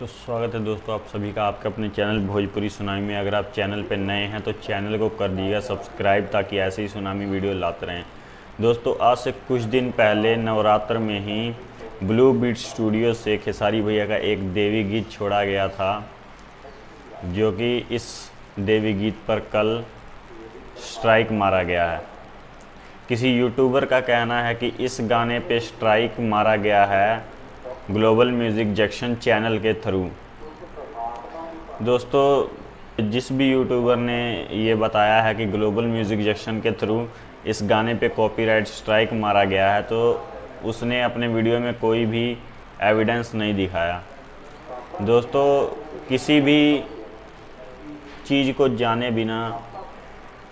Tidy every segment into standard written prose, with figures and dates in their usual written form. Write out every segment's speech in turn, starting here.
तो स्वागत है दोस्तों आप सभी का आपके अपने चैनल भोजपुरी सुनामी में। अगर आप चैनल पर नए हैं तो चैनल को कर दीजिएगा सब्सक्राइब, ताकि ऐसे ही सुनामी वीडियो लाते रहें। दोस्तों आज से कुछ दिन पहले नवरात्र में ही ब्लू बीट स्टूडियो से खेसारी भैया का एक देवी गीत छोड़ा गया था, जो कि इस देवी गीत पर कल स्ट्राइक मारा गया है। किसी यूट्यूबर का कहना है कि इस गाने पे स्ट्राइक मारा गया है ग्लोबल म्यूज़िक जंक्शन चैनल के थ्रू। दोस्तों जिस भी यूट्यूबर ने ये बताया है कि ग्लोबल म्यूज़िक जंक्शन के थ्रू इस गाने पे कॉपीराइट स्ट्राइक मारा गया है, तो उसने अपने वीडियो में कोई भी एविडेंस नहीं दिखाया। दोस्तों किसी भी चीज़ को जाने बिना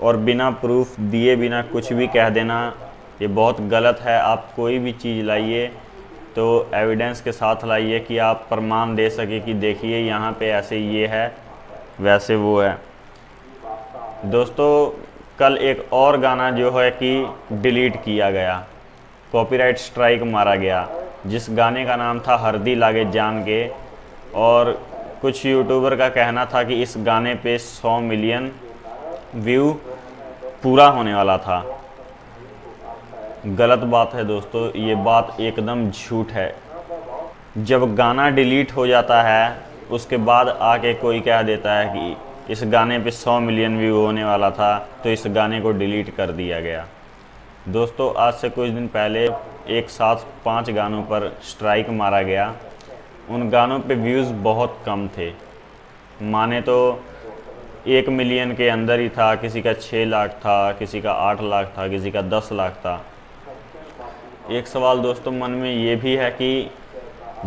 और बिना प्रूफ दिए बिना कुछ भी कह देना ये बहुत गलत है। आप कोई भी चीज़ लाइए तो एविडेंस के साथ लाइए कि आप प्रमाण दे सके कि देखिए यहाँ पे ऐसे ये है वैसे वो है। दोस्तों कल एक और गाना जो है कि डिलीट किया गया, कॉपीराइट स्ट्राइक मारा गया, जिस गाने का नाम था हरदी लागे जान के। और कुछ यूट्यूबर का कहना था कि इस गाने पे 100 मिलियन व्यू पूरा होने वाला था। गलत बात है दोस्तों, ये बात एकदम झूठ है। जब गाना डिलीट हो जाता है उसके बाद आके कोई कह देता है कि इस गाने पे 100 मिलियन व्यू होने वाला था, तो इस गाने को डिलीट कर दिया गया। दोस्तों आज से कुछ दिन पहले एक साथ 5 गानों पर स्ट्राइक मारा गया। उन गानों पे व्यूज़ बहुत कम थे, माने तो 1 मिलियन के अंदर ही था। किसी का 6 लाख था, किसी का 8 लाख था, किसी का 10 लाख था। एक सवाल दोस्तों मन में ये भी है कि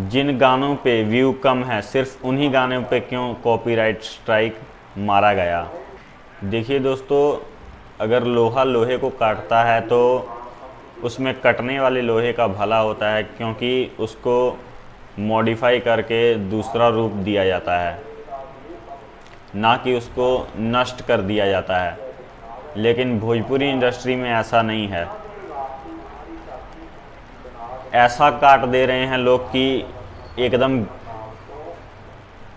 जिन गानों पे व्यू कम है सिर्फ उन्हीं गानों पे क्यों कॉपीराइट स्ट्राइक मारा गया। देखिए दोस्तों, अगर लोहा लोहे को काटता है तो उसमें कटने वाले लोहे का भला होता है, क्योंकि उसको मॉडिफाई करके दूसरा रूप दिया जाता है, ना कि उसको नष्ट कर दिया जाता है। लेकिन भोजपुरी इंडस्ट्री में ऐसा नहीं है। ऐसा काट दे रहे हैं लोग कि एकदम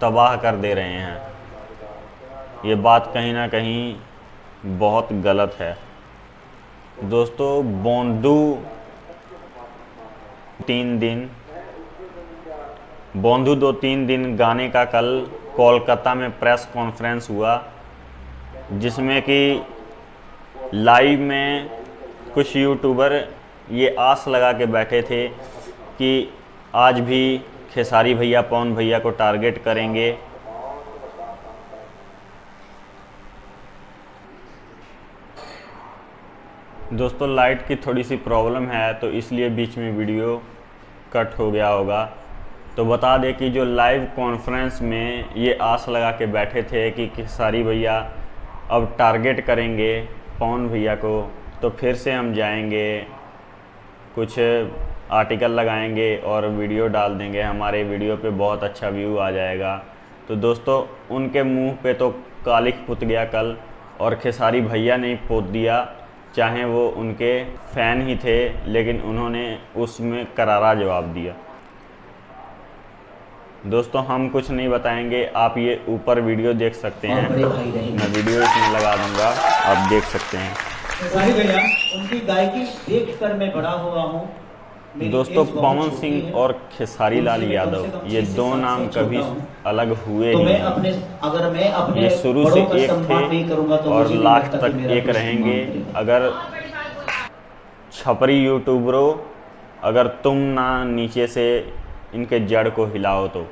तबाह कर दे रहे हैं। ये बात कहीं ना कहीं बहुत गलत है। दोस्तों बोंदू 2-3 दिन गाने का कल कोलकाता में प्रेस कॉन्फ्रेंस हुआ, जिसमें कि लाइव में कुछ यूट्यूबर ये आस लगा के बैठे थे कि आज भी खेसारी भैया पवन भैया को टारगेट करेंगे। दोस्तों लाइट की थोड़ी सी प्रॉब्लम है, तो इसलिए बीच में वीडियो कट हो गया होगा। तो बता दें कि जो लाइव कॉन्फ्रेंस में ये आस लगा के बैठे थे कि खेसारी भैया अब टारगेट करेंगे पवन भैया को, तो फिर से हम जाएंगे, कुछ आर्टिकल लगाएंगे और वीडियो डाल देंगे, हमारे वीडियो पे बहुत अच्छा व्यू आ जाएगा। तो दोस्तों उनके मुंह पे तो कालिख पुत गया कल, और खेसारी भैया ने पोत दिया, चाहे वो उनके फ़ैन ही थे, लेकिन उन्होंने उसमें करारा जवाब दिया। दोस्तों हम कुछ नहीं बताएंगे, आप ये ऊपर वीडियो देख सकते हैं, मैं वीडियो इसमें लगा दूंगा, आप देख सकते हैं। खेसारी भैया उनकी गायकी देखकर मैं बड़ा हुआ हूँ। दोस्तों पवन सिंह और खेसारी लाल यादव ये दो नाम कभी अलग हुए ही नहीं। ये शुरू से एक थे और लास्ट तक एक रहेंगे। अगर छपरी यूट्यूबरों, अगर तुम ना नीचे से इनके जड़ को हिलाओ तो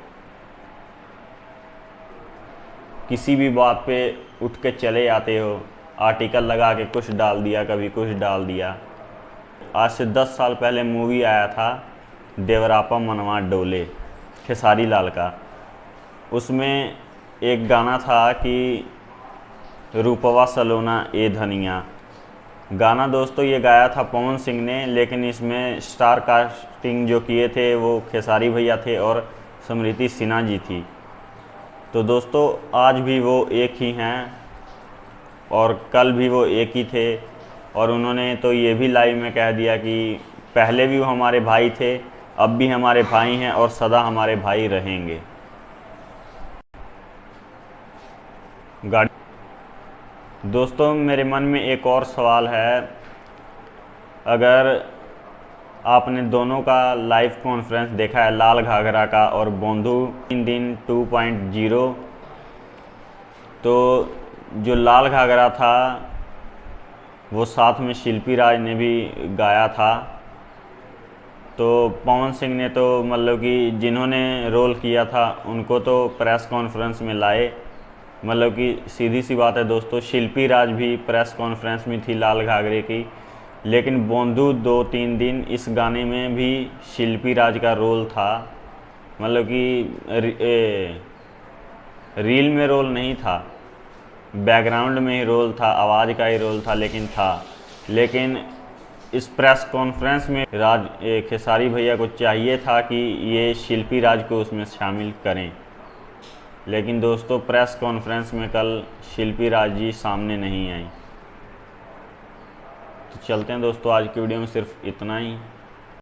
किसी भी बात पे उठ के चले आते हो, आर्टिकल लगा के कुछ डाल दिया, कभी कुछ डाल दिया। आज से 10 साल पहले मूवी आया था देवरापा मनवा डोले खेसारी लाल का, उसमें एक गाना था कि रूपवा सलोना ए धनिया। गाना दोस्तों ये गाया था पवन सिंह ने, लेकिन इसमें स्टार कास्टिंग जो किए थे वो खेसारी भैया थे और स्मृति सिन्हा जी थी। तो दोस्तों आज भी वो एक ही हैं और कल भी वो एक ही थे, और उन्होंने तो ये भी लाइव में कह दिया कि पहले भी वो हमारे भाई थे, अब भी हमारे भाई हैं और सदा हमारे भाई रहेंगे। दोस्तों मेरे मन में एक और सवाल है, अगर आपने दोनों का लाइव कॉन्फ्रेंस देखा है, लाल घाघरा का और बोंधू 3 दिन 2.0, तो जो लाल घाघरा था वो साथ में शिल्पी राज ने भी गाया था। तो पवन सिंह ने तो मतलब कि जिन्होंने रोल किया था उनको तो प्रेस कॉन्फ्रेंस में लाए, मतलब कि सीधी सी बात है दोस्तों, शिल्पी राज भी प्रेस कॉन्फ्रेंस में थी लाल घाघरे की। लेकिन बोंधू 2-3 दिन इस गाने में भी शिल्पी राज का रोल था, मतलब कि रील में रोल नहीं था, बैकग्राउंड में ही रोल था, आवाज़ का ही रोल था, लेकिन था। लेकिन इस प्रेस कॉन्फ्रेंस में खेसारी भैया को चाहिए था कि ये शिल्पी राज को उसमें शामिल करें, लेकिन दोस्तों प्रेस कॉन्फ्रेंस में कल शिल्पी राज जी सामने नहीं आई। तो चलते हैं दोस्तों, आज की वीडियो में सिर्फ इतना ही।